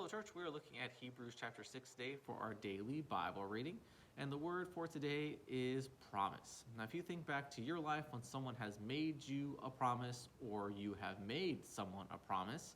Hello, church. We are looking at Hebrews chapter 6 today for our daily Bible reading. And the word for today is promise. Now, if you think back to your life when someone has made you a promise or you have made someone a promise,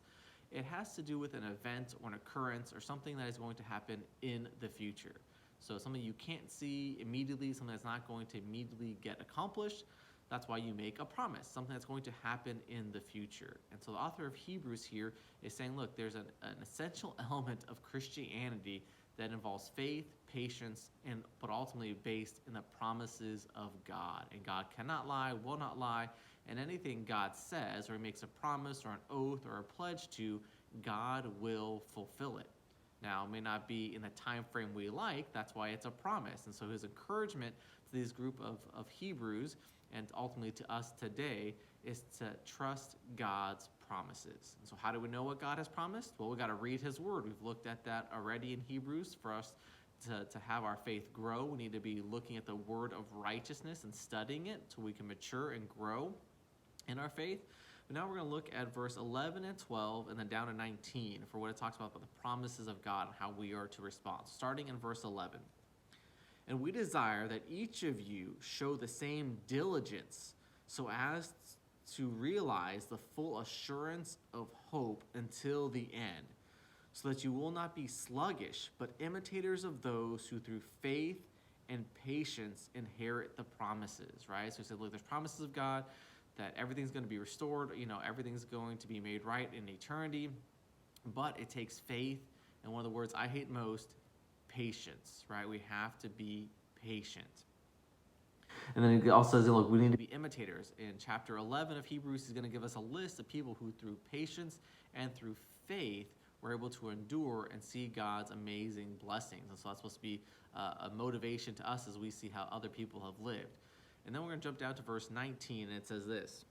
it has to do with an event or an occurrence or something that is going to happen in the future. So something you can't see immediately, something that's not going to immediately get accomplished. That's why you make a promise, something that's going to happen in the future. And so the author of Hebrews here is saying, look, there's an essential element of Christianity that involves faith, patience, but ultimately based in the promises of God. And God cannot lie, will not lie, and anything God says or he makes a promise or an oath or a pledge to, God will fulfill it. Now, it may not be in the time frame we like, that's why it's a promise. And so his encouragement to this group of Hebrews and ultimately to us today is to trust God's promises. And so how do we know what God has promised? Well, we got to read his word. We've looked at that already in Hebrews. For us to have our faith grow, we need to be looking at the word of righteousness and studying it so we can mature and grow in our faith. But now we're going to look at verse 11 and 12 and then down to 19 for what it talks about the promises of God and how we are to respond. Starting in verse 11. And we desire that each of you show the same diligence so as to realize the full assurance of hope until the end, so that you will not be sluggish, but imitators of those who through faith and patience inherit the promises, right? So he said, look, there's promises of God that everything's going to be restored, everything's going to be made right in eternity, but it takes faith, and one of the words I hate most, patience, right? We have to be patient. And then it also says, look, we need to be imitators. In chapter 11 of Hebrews, he's going to give us a list of people who through patience and through faith were able to endure and see God's amazing blessings. And so that's supposed to be a motivation to us as we see how other people have lived. And then we're going to jump down to verse 19, and it says this.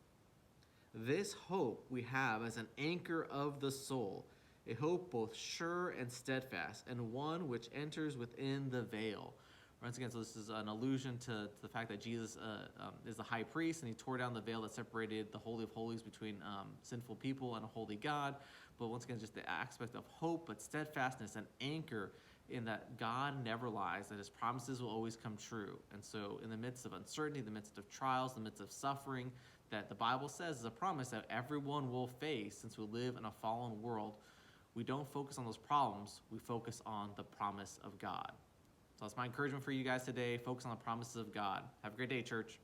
This hope we have as an anchor of the soul, a hope both sure and steadfast, and one which enters within the veil. Once again, so this is an allusion to the fact that Jesus is the high priest, and he tore down the veil that separated the Holy of Holies between sinful people and a holy God. But once again, just the aspect of hope, but steadfastness, an anchor in that God never lies, that his promises will always come true. And so in the midst of uncertainty, in the midst of trials, in the midst of suffering, that the Bible says is a promise that everyone will face since we live in a fallen world. We don't focus on those problems, we focus on the promise of God. So that's my encouragement for you guys today. Focus on the promises of God. Have a great day, church.